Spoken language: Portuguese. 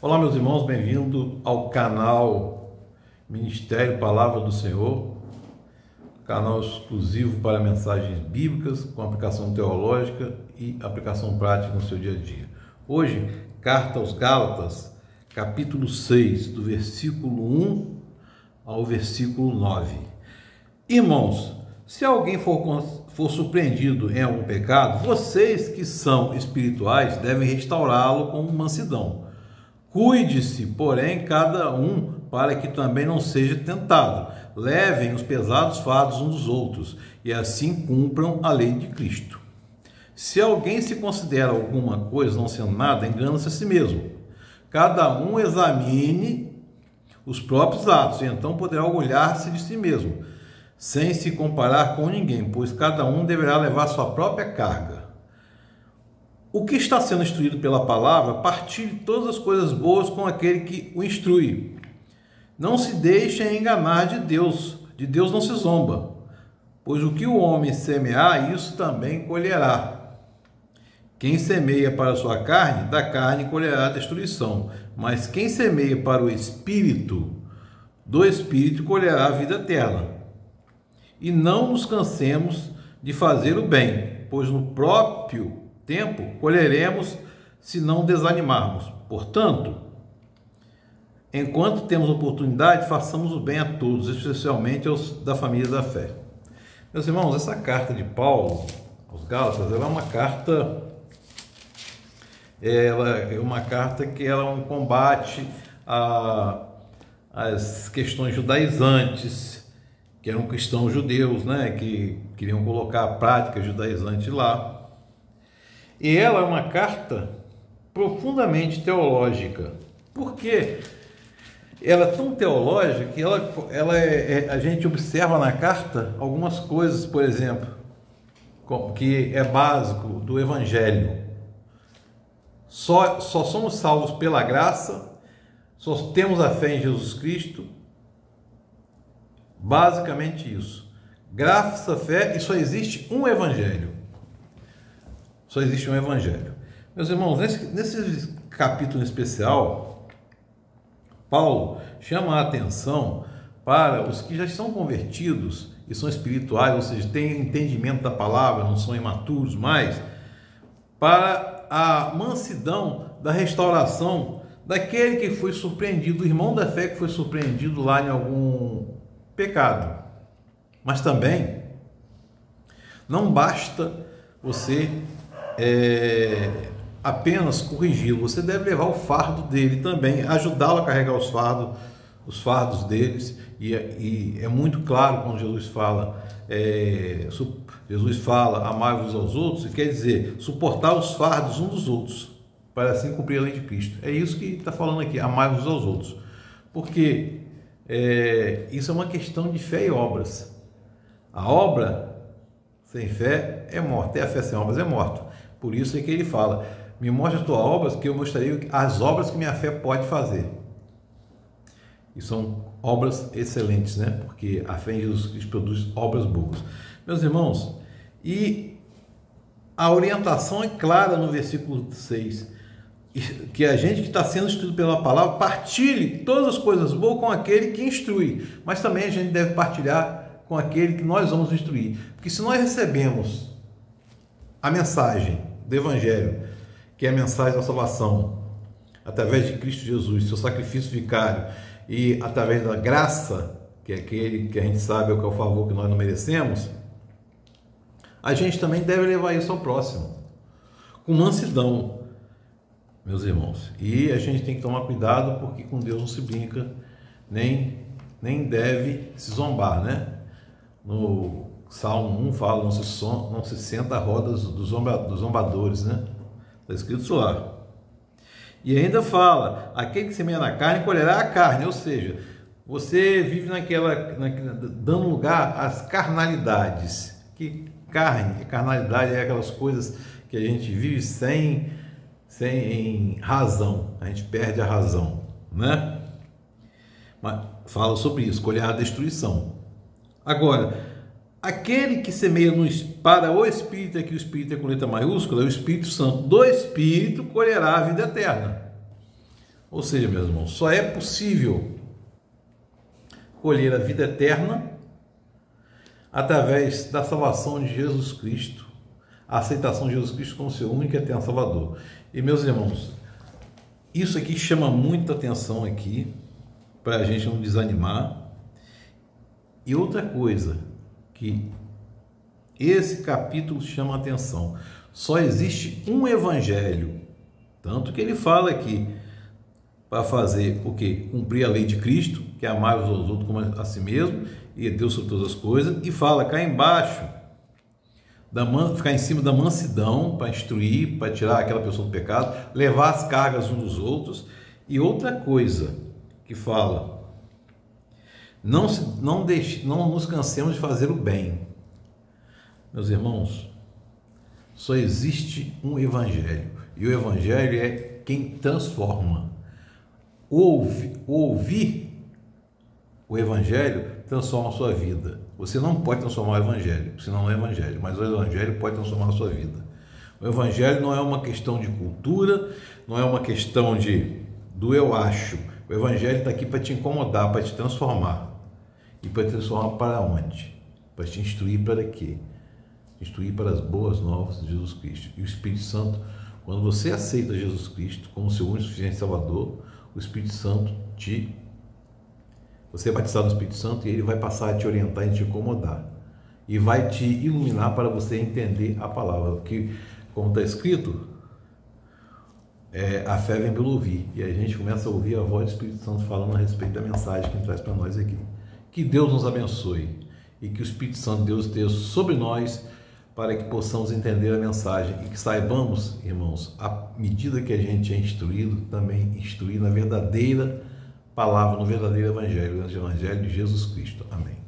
Olá, meus irmãos, bem-vindo ao canal Ministério Palavra do Senhor, canal exclusivo para mensagens bíblicas com aplicação teológica e aplicação prática no seu dia a dia. Hoje, Carta aos Gálatas, capítulo 6, do versículo 1 ao versículo 9. Irmãos, se alguém for surpreendido em algum pecado, vocês que são espirituais devem restaurá-lo com mansidão. Cuide-se, porém, cada um, para que também não seja tentado. Levem os pesados fardos uns dos outros, e assim cumpram a lei de Cristo. Se alguém se considera alguma coisa não sendo nada, engana-se a si mesmo. Cada um examine os próprios atos, e então poderá orgulhar-se de si mesmo, sem se comparar com ninguém, pois cada um deverá levar sua própria carga. O que está sendo instruído pela palavra, partilhe todas as coisas boas com aquele que o instrui. Não se deixem enganar de Deus não se zomba, pois o que o homem semear, isso também colherá. Quem semeia para a sua carne, da carne colherá a destruição, mas quem semeia para o Espírito, do Espírito colherá a vida eterna. E não nos cansemos de fazer o bem, pois no próprio tempo colheremos se não desanimarmos. Portanto, enquanto temos oportunidade, façamos o bem a todos, especialmente aos da família da fé. Meus irmãos, essa carta de Paulo aos Gálatas, ela é uma carta que ela é um combate às questões judaizantes, que eram cristãos judeus, né, que queriam colocar a prática judaizante lá. E ela é uma carta profundamente teológica. Por quê? Ela é tão teológica que a gente observa na carta algumas coisas, por exemplo, que é básico do Evangelho. Só somos salvos pela graça, só temos a fé em Jesus Cristo. Basicamente isso. Graças à fé, e só existe um Evangelho. Só existe um Evangelho. Meus irmãos, nesse capítulo especial, Paulo chama a atenção para os que já estão convertidos e são espirituais, ou seja, têm entendimento da palavra, não são imaturos mais, para a mansidão da restauração daquele que foi surpreendido, o irmão da fé que foi surpreendido lá em algum pecado. Mas também não basta você apenas corrigi-lo, você deve levar o fardo dele também, ajudá-lo a carregar os fardos deles, e é muito claro quando Jesus fala amai-vos aos outros, e quer dizer, suportar os fardos uns dos outros, para assim cumprir a lei de Cristo. É isso que está falando aqui, amai-vos aos outros, porque isso é uma questão de fé e obras. A obra sem fé é morta, e a fé sem obras é morta. Por isso é que ele fala, me mostra as tuas obras, que eu mostraria as obras que minha fé pode fazer. E são obras excelentes, né? Porque a fé em Jesus Cristo produz obras boas. Meus irmãos, e a orientação é clara no versículo 6, que a gente que está sendo instruído pela palavra, partilhe todas as coisas boas com aquele que instrui, mas também a gente deve partilhar com aquele que nós vamos instruir. Porque se nós recebemos a mensagem do Evangelho, que é a mensagem da salvação, através de Cristo Jesus, seu sacrifício vicário, e através da graça, que é aquele que a gente sabe que é o favor que nós não merecemos, a gente também deve levar isso ao próximo, com mansidão, meus irmãos. E a gente tem que tomar cuidado, porque com Deus não se brinca, nem deve se zombar, né? No Salmo 1 fala, não se senta a roda dos zombadores, né? Está escrito isso lá. E ainda fala, aquele que semeia na carne, colherá a carne, ou seja, você vive dando lugar às carnalidades. Que carnalidade é aquelas coisas que a gente vive sem razão, a gente perde a razão, né? Mas fala sobre isso, colherá a destruição. Agora, aquele que semeia para o Espírito, aqui o Espírito é com letra maiúscula, é o Espírito Santo do Espírito, colherá a vida eterna. Ou seja, meus irmãos, só é possível colher a vida eterna através da salvação de Jesus Cristo, a aceitação de Jesus Cristo como seu único e eterno Salvador. E, meus irmãos, isso aqui chama muita atenção aqui, para a gente não desanimar. E outra coisa que esse capítulo chama a atenção, só existe um evangelho, tanto que ele fala aqui, para fazer o quê? Cumprir a lei de Cristo, que é amar os outros como a si mesmo, e Deus sobre todas as coisas, e fala cá embaixo, ficar em cima da mansidão, para instruir, para tirar aquela pessoa do pecado, levar as cargas uns dos outros. E outra coisa que fala, não nos cansemos de fazer o bem. Meus irmãos, só existe um evangelho, e o evangelho é quem transforma. Ouvir o evangelho transforma a sua vida. Você não pode transformar o evangelho, senão não é evangelho, mas o evangelho pode transformar a sua vida. O evangelho não é uma questão de cultura, não é uma questão do eu acho. O evangelho está aqui para te incomodar, para te transformar. E para te transformar para onde? Para te instruir para quê? Instruir para as boas novas de Jesus Cristo. E o Espírito Santo, quando você aceita Jesus Cristo como seu único e suficiente Salvador, o Espírito Santo você é batizado no Espírito Santo e ele vai passar a te orientar e te incomodar. E vai te iluminar para você entender a palavra. Porque, como está escrito, a fé vem pelo ouvir. E a gente começa a ouvir a voz do Espírito Santo falando a respeito da mensagem que ele traz para nós aqui. Que Deus nos abençoe e que o Espírito Santo de Deus esteja sobre nós para que possamos entender a mensagem e que saibamos, irmãos, à medida que a gente é instruído, também instruir na verdadeira palavra, no verdadeiro evangelho, no evangelho de Jesus Cristo. Amém.